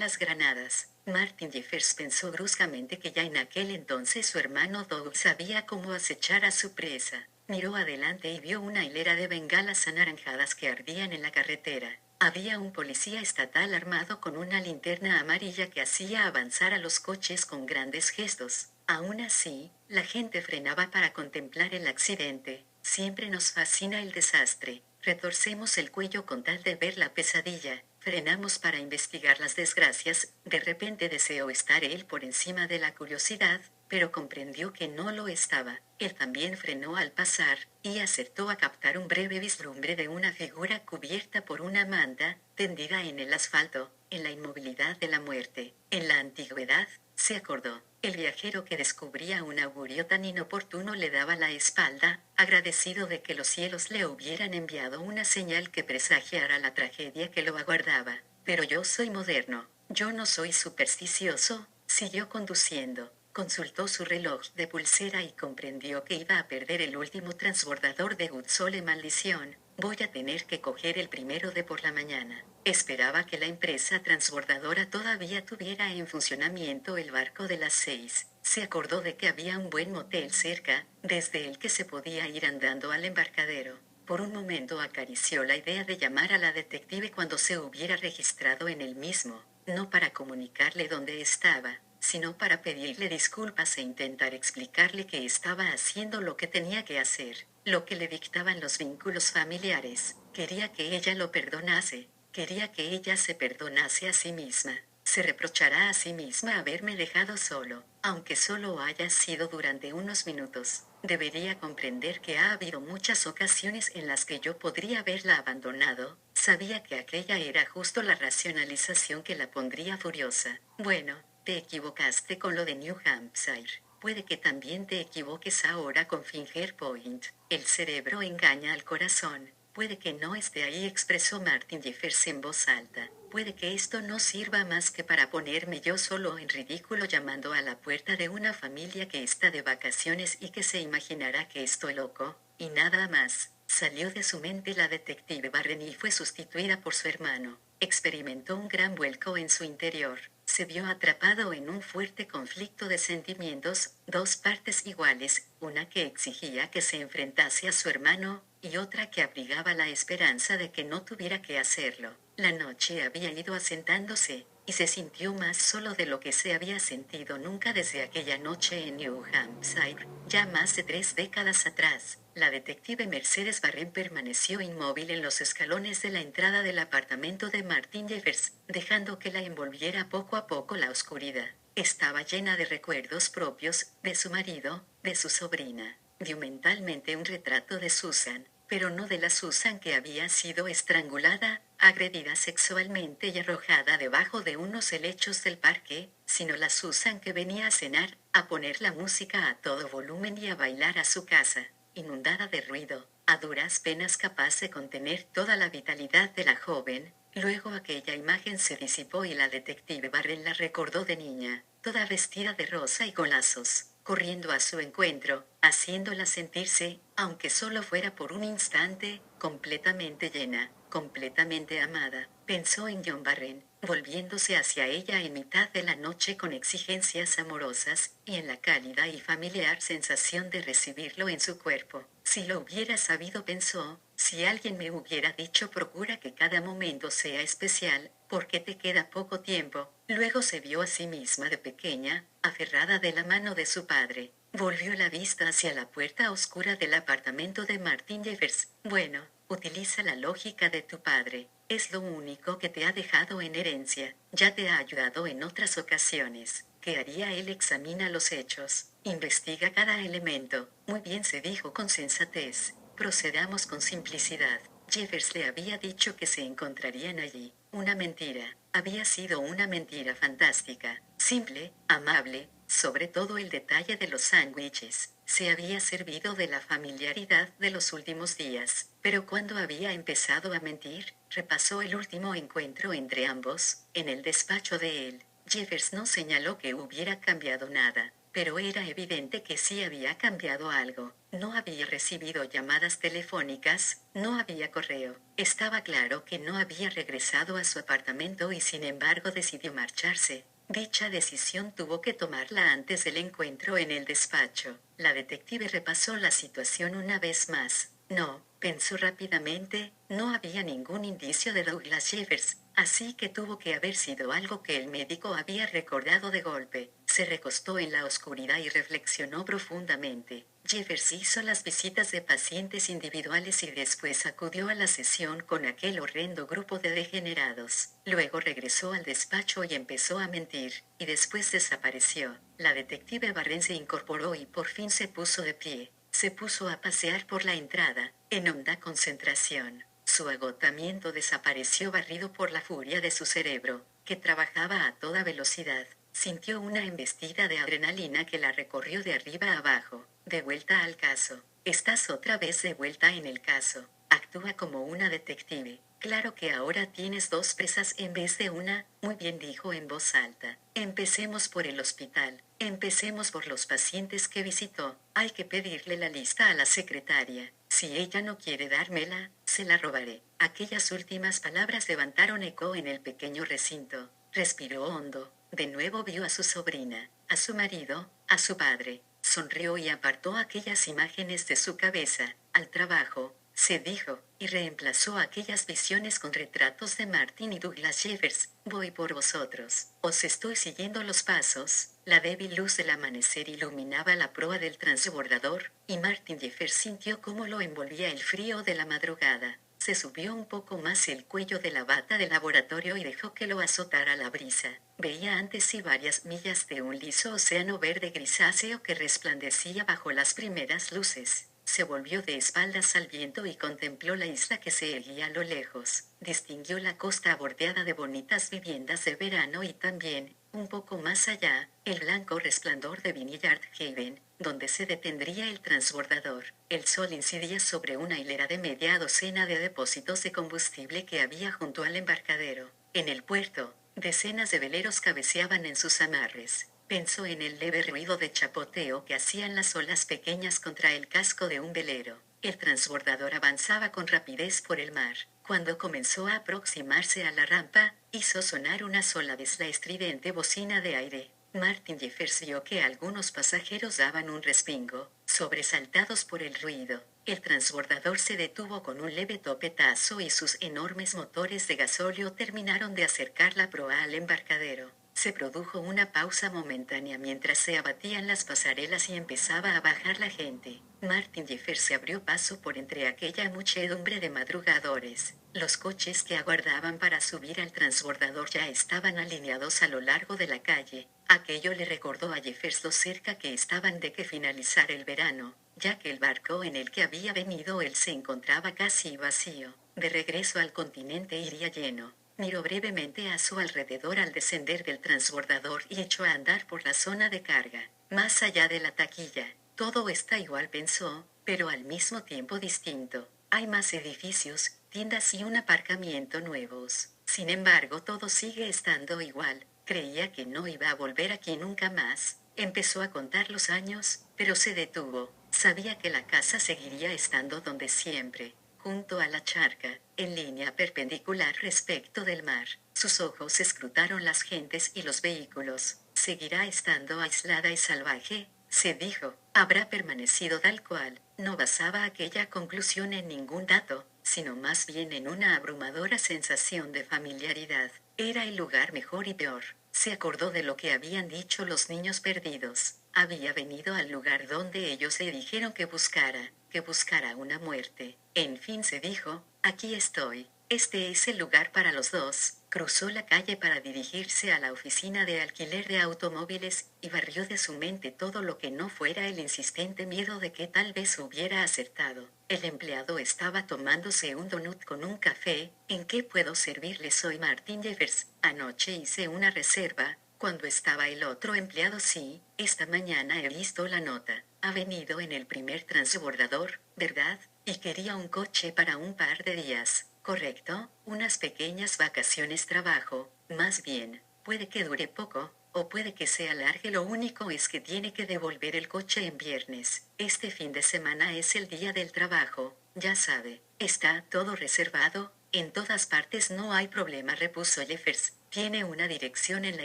las granadas. Martin Jeffers pensó bruscamente que ya en aquel entonces su hermano Doug sabía cómo acechar a su presa. Miró adelante y vio una hilera de bengalas anaranjadas que ardían en la carretera. Había un policía estatal armado con una linterna amarilla que hacía avanzar a los coches con grandes gestos. Aún así, la gente frenaba para contemplar el accidente. Siempre nos fascina el desastre. Retorcemos el cuello con tal de ver la pesadilla. Frenamos para investigar las desgracias. De repente deseó estar él por encima de la curiosidad, pero comprendió que no lo estaba. Él también frenó al pasar, y acertó a captar un breve vislumbre de una figura cubierta por una manta, tendida en el asfalto, en la inmovilidad de la muerte. En la antigüedad, se acordó, el viajero que descubría un augurio tan inoportuno le daba la espalda, agradecido de que los cielos le hubieran enviado una señal que presagiara la tragedia que lo aguardaba. Pero yo soy moderno, yo no soy supersticioso. Siguió conduciendo. Consultó su reloj de pulsera y comprendió que iba a perder el último transbordador de Gutzole maldición. Voy a tener que coger el primero de por la mañana. Esperaba que la empresa transbordadora todavía tuviera en funcionamiento el barco de las 6. Se acordó de que había un buen motel cerca, desde el que se podía ir andando al embarcadero. Por un momento acarició la idea de llamar a la detective cuando se hubiera registrado en el mismo, no para comunicarle dónde estaba, sino para pedirle disculpas e intentar explicarle que estaba haciendo lo que tenía que hacer, lo que le dictaban los vínculos familiares. Quería que ella lo perdonase, quería que ella se perdonase a sí misma. Se reprochará a sí misma haberme dejado solo, aunque solo haya sido durante unos minutos. Debería comprender que ha habido muchas ocasiones en las que yo podría haberla abandonado. Sabía que aquella era justo la racionalización que la pondría furiosa. Bueno, te equivocaste con lo de New Hampshire. Puede que también te equivoques ahora con Finger Point. El cerebro engaña al corazón. Puede que no esté ahí, expresó Martin Jeffers en voz alta. Puede que esto no sirva más que para ponerme yo solo en ridículo llamando a la puerta de una familia que está de vacaciones y que se imaginará que estoy loco, y nada más. Salió de su mente la detective Barren y fue sustituida por su hermano. Experimentó un gran vuelco en su interior. Se vio atrapado en un fuerte conflicto de sentimientos, dos partes iguales, una que exigía que se enfrentase a su hermano, y otra que abrigaba la esperanza de que no tuviera que hacerlo. La noche había ido asentándose, y se sintió más solo de lo que se había sentido nunca desde aquella noche en New Hampshire, ya más de 3 décadas atrás. La detective Mercedes Barren permaneció inmóvil en los escalones de la entrada del apartamento de Martin Jeffers, dejando que la envolviera poco a poco la oscuridad. Estaba llena de recuerdos propios, de su marido, de su sobrina. Vio mentalmente un retrato de Susan, pero no de la Susan que había sido estrangulada, agredida sexualmente y arrojada debajo de unos helechos del parque, sino la Susan que venía a cenar, a poner la música a todo volumen y a bailar a su casa, inundada de ruido, a duras penas capaz de contener toda la vitalidad de la joven. Luego aquella imagen se disipó y la detective Barren la recordó de niña, toda vestida de rosa y con lazos, corriendo a su encuentro, haciéndola sentirse, aunque solo fuera por un instante, completamente llena, completamente amada. Pensó en John Barren, volviéndose hacia ella en mitad de la noche con exigencias amorosas, y en la cálida y familiar sensación de recibirlo en su cuerpo. Si lo hubiera sabido, pensó, si alguien me hubiera dicho procura que cada momento sea especial, porque te queda poco tiempo. Luego se vio a sí misma de pequeña, aferrada de la mano de su padre. Volvió la vista hacia la puerta oscura del apartamento de Martin Jeffers. Bueno, utiliza la lógica de tu padre. Es lo único que te ha dejado en herencia. Ya te ha ayudado en otras ocasiones. ¿Qué haría él? Examina los hechos. Investiga cada elemento. Muy bien, se dijo con sensatez. Procedamos con simplicidad. Jeffers le había dicho que se encontrarían allí. Una mentira. Había sido una mentira fantástica, simple, amable, sobre todo el detalle de los sándwiches. Se había servido de la familiaridad de los últimos días, pero cuando había empezado a mentir, repasó el último encuentro entre ambos, en el despacho de él. Jeffers no señaló que hubiera cambiado nada. pero era evidente que sí había cambiado algo. No había recibido llamadas telefónicas, no había correo. Estaba claro que no había regresado a su apartamento y sin embargo decidió marcharse. Dicha decisión tuvo que tomarla antes del encuentro en el despacho. La detective repasó la situación una vez más. No, pensó rápidamente, no había ningún indicio de Douglas Jeffers, así que tuvo que haber sido algo que el médico había recordado de golpe. Se recostó en la oscuridad y reflexionó profundamente. Jeffers hizo las visitas de pacientes individuales y después acudió a la sesión con aquel horrendo grupo de degenerados. Luego regresó al despacho y empezó a mentir, y después desapareció. La detective Barren se incorporó y por fin se puso de pie. Se puso a pasear por la entrada, en honda concentración. Su agotamiento desapareció barrido por la furia de su cerebro, que trabajaba a toda velocidad. Sintió una embestida de adrenalina que la recorrió de arriba a abajo. De vuelta al caso. Estás otra vez de vuelta en el caso. Actúa como una detective. Claro que ahora tienes dos presas en vez de una, muy bien dijo en voz alta. Empecemos por el hospital. Empecemos por los pacientes que visitó. Hay que pedirle la lista a la secretaria. Si ella no quiere dármela, se la robaré. Aquellas últimas palabras levantaron eco en el pequeño recinto. Respiró hondo. De nuevo vio a su sobrina, a su marido, a su padre. Sonrió y apartó aquellas imágenes de su cabeza. Al trabajo, se dijo, y reemplazó aquellas visiones con retratos de Martin y Douglas Jeffers. Voy por vosotros. Os estoy siguiendo los pasos. La débil luz del amanecer iluminaba la proa del transbordador, y Martin Jeffers sintió cómo lo envolvía el frío de la madrugada. Se subió un poco más el cuello de la bata de laboratorio y dejó que lo azotara la brisa. Veía antes sí varias millas de un liso océano verde grisáceo que resplandecía bajo las primeras luces. Se volvió de espaldas al viento y contempló la isla que se erguía a lo lejos. Distinguió la costa bordeada de bonitas viviendas de verano y también, un poco más allá, el blanco resplandor de Vineyard Haven, donde se detendría el transbordador. El sol incidía sobre una hilera de media docena de depósitos de combustible que había junto al embarcadero. En el puerto, decenas de veleros cabeceaban en sus amarres. Pensó en el leve ruido de chapoteo que hacían las olas pequeñas contra el casco de un velero. El transbordador avanzaba con rapidez por el mar. Cuando comenzó a aproximarse a la rampa, hizo sonar una sola vez la estridente bocina de aire. Martin Jeffers vio que algunos pasajeros daban un respingo, sobresaltados por el ruido. El transbordador se detuvo con un leve topetazo y sus enormes motores de gasóleo terminaron de acercar la proa al embarcadero. Se produjo una pausa momentánea mientras se abatían las pasarelas y empezaba a bajar la gente. Martin Jeffers se abrió paso por entre aquella muchedumbre de madrugadores. Los coches que aguardaban para subir al transbordador ya estaban alineados a lo largo de la calle. Aquello le recordó a Jeffers lo cerca que estaban de que finalizara el verano, ya que el barco en el que había venido él se encontraba casi vacío. De regreso al continente iría lleno. Miró brevemente a su alrededor al descender del transbordador y echó a andar por la zona de carga. Más allá de la taquilla, todo está igual pensó, pero al mismo tiempo distinto. Hay más edificios, tiendas y un aparcamiento nuevos. Sin embargo, todo sigue estando igual. Creía que no iba a volver aquí nunca más. Empezó a contar los años, pero se detuvo. Sabía que la casa seguiría estando donde siempre, junto a la charca, en línea perpendicular respecto del mar. Sus ojos escrutaron las gentes y los vehículos. Seguirá estando aislada y salvaje, se dijo. Habrá permanecido tal cual. No basaba aquella conclusión en ningún dato, sino más bien en una abrumadora sensación de familiaridad. Era el lugar mejor y peor. Se acordó de lo que habían dicho los niños perdidos. Había venido al lugar donde ellos le dijeron que buscara una muerte. En fin se dijo, aquí estoy. Este es el lugar para los dos. Cruzó la calle para dirigirse a la oficina de alquiler de automóviles, y barrió de su mente todo lo que no fuera el insistente miedo de que tal vez hubiera acertado. El empleado estaba tomándose un donut con un café. ¿En qué puedo servirle? Soy Martin Jeffers. Anoche hice una reserva. Cuando estaba el otro empleado? Sí, esta mañana he visto la nota. Ha venido en el primer transbordador, ¿verdad? Y quería un coche para un par de días. ¿Correcto? Unas pequeñas vacaciones trabajo, más bien. Puede que dure poco, O puede que se alargue, lo único es que tiene que devolver el coche en viernes. Este fin de semana es el día del trabajo, ya sabe. Está todo reservado, en todas partes no hay problema, repuso Jeffers. Tiene una dirección en la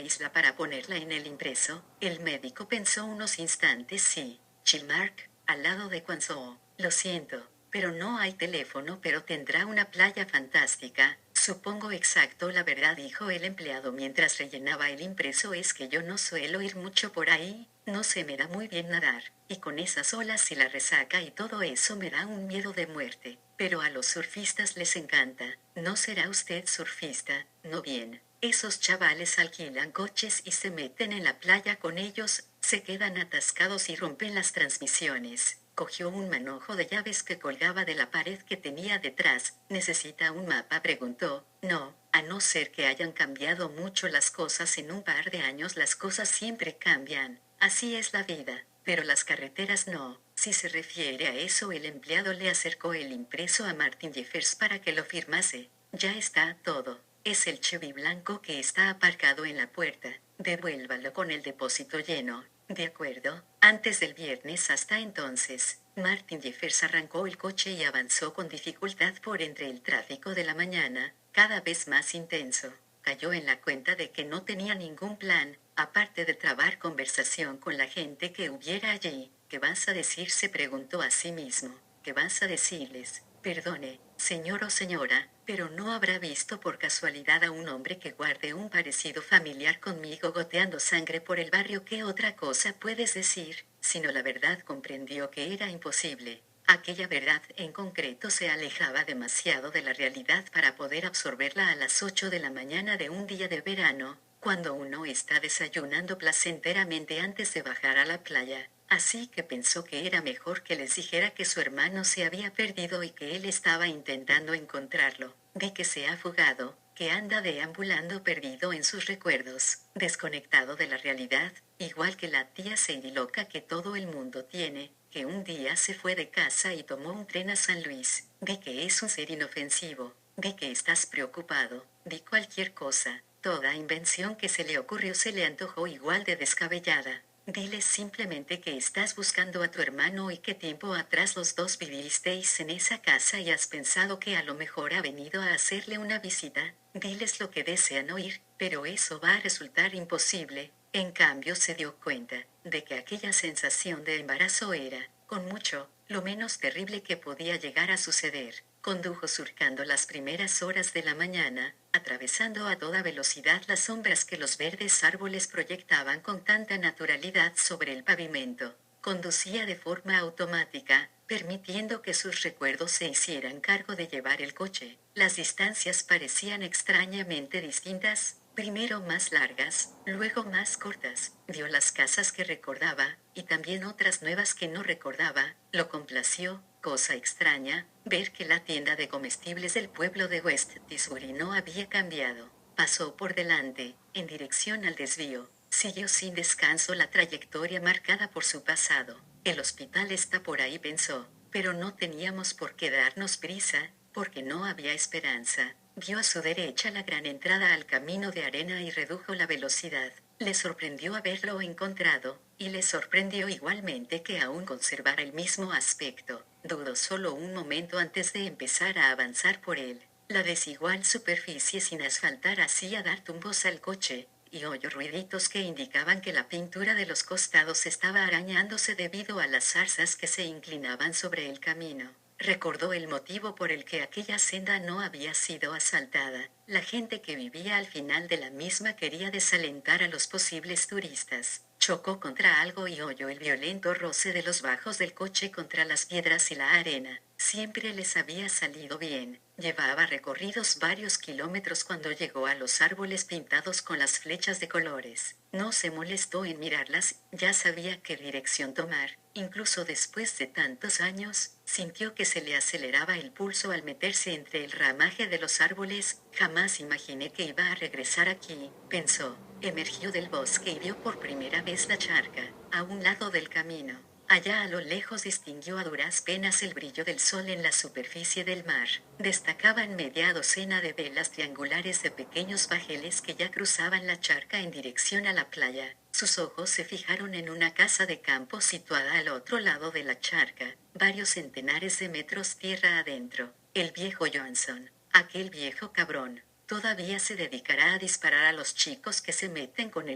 isla para ponerla en el impreso. El médico pensó unos instantes. Sí. Chilmark, al lado de Quanzhou. Lo siento, pero no hay teléfono, pero tendrá una playa fantástica. Supongo. Exacto, la verdad, dijo el empleado mientras rellenaba el impreso, es que yo no suelo ir mucho por ahí, no se me da muy bien nadar, y con esas olas y la resaca y todo eso me da un miedo de muerte, pero a los surfistas les encanta. ¿No será usted surfista? No, bien. Esos chavales alquilan coches y se meten en la playa con ellos, se quedan atascados y rompen las transmisiones. Cogió un manojo de llaves que colgaba de la pared que tenía detrás. ¿Necesita un mapa?, preguntó. No, a no ser que hayan cambiado mucho las cosas en un par de años. Las cosas siempre cambian. Así es la vida. Pero las carreteras no. Si se refiere a eso, el empleado le acercó el impreso a Martin Jeffers para que lo firmase. Ya está todo. Es el Chevy blanco que está aparcado en la puerta. Devuélvalo con el depósito lleno. De acuerdo, antes del viernes. Hasta entonces. Martin Jeffers arrancó el coche y avanzó con dificultad por entre el tráfico de la mañana, cada vez más intenso. Cayó en la cuenta de que no tenía ningún plan, aparte de trabar conversación con la gente que hubiera allí. ¿Qué vas a decir?, se preguntó a sí mismo. ¿Qué vas a decirles? Perdone, señor o señora, pero ¿no habrá visto por casualidad a un hombre que guarde un parecido familiar conmigo goteando sangre por el barrio? ¿Qué otra cosa puedes decir? Sino la verdad. Comprendió que era imposible. Aquella verdad en concreto se alejaba demasiado de la realidad para poder absorberla a las 8 de la mañana de un día de verano, cuando uno está desayunando placenteramente antes de bajar a la playa. Así que pensó que era mejor que les dijera que su hermano se había perdido y que él estaba intentando encontrarlo, de que se ha fugado, que anda deambulando perdido en sus recuerdos, desconectado de la realidad, igual que la tía Sadie loca que todo el mundo tiene, que un día se fue de casa y tomó un tren a San Luis. De que es un ser inofensivo, de que estás preocupado, de cualquier cosa. Toda invención que se le ocurrió se le antojó igual de descabellada. Diles simplemente que estás buscando a tu hermano y que tiempo atrás los dos vivisteis en esa casa y has pensado que a lo mejor ha venido a hacerle una visita. Diles lo que desean oír, pero eso va a resultar imposible. En cambio se dio cuenta de que aquella sensación de embarazo era, con mucho, lo menos terrible que podía llegar a suceder. Condujo surcando las primeras horas de la mañana, atravesando a toda velocidad las sombras que los verdes árboles proyectaban con tanta naturalidad sobre el pavimento. Conducía de forma automática, permitiendo que sus recuerdos se hicieran cargo de llevar el coche. Las distancias parecían extrañamente distintas, primero más largas, luego más cortas. Vio las casas que recordaba, y también otras nuevas que no recordaba. Lo complació, cosa extraña, ver que la tienda de comestibles del pueblo de West Tisbury no había cambiado. Pasó por delante, en dirección al desvío. Siguió sin descanso la trayectoria marcada por su pasado. El hospital está por ahí, pensó, pero no teníamos por qué darnos prisa, porque no había esperanza. Vio a su derecha la gran entrada al camino de arena y redujo la velocidad. Le sorprendió haberlo encontrado, y le sorprendió igualmente que aún conservara el mismo aspecto. Dudó solo un momento antes de empezar a avanzar por él. La desigual superficie sin asfaltar hacía dar tumbos al coche, y oyó ruiditos que indicaban que la pintura de los costados estaba arañándose debido a las zarzas que se inclinaban sobre el camino. Recordó el motivo por el que aquella senda no había sido asaltada. La gente que vivía al final de la misma quería desalentar a los posibles turistas. Chocó contra algo y oyó el violento roce de los bajos del coche contra las piedras y la arena. Siempre les había salido bien. Llevaba recorridos varios kilómetros cuando llegó a los árboles pintados con las flechas de colores. No se molestó en mirarlas, ya sabía qué dirección tomar. Incluso después de tantos años, sintió que se le aceleraba el pulso al meterse entre el ramaje de los árboles. Jamás imaginé que iba a regresar aquí, pensó. Emergió del bosque y vio por primera vez la charca, a un lado del camino. Allá a lo lejos distinguió a duras penas el brillo del sol en la superficie del mar. Destacaban media docena de velas triangulares de pequeños bajeles que ya cruzaban la charca en dirección a la playa. Sus ojos se fijaron en una casa de campo situada al otro lado de la charca, varios centenares de metros tierra adentro. El viejo Johnson, aquel viejo cabrón, todavía se dedicará a disparar a los chicos que se meten con el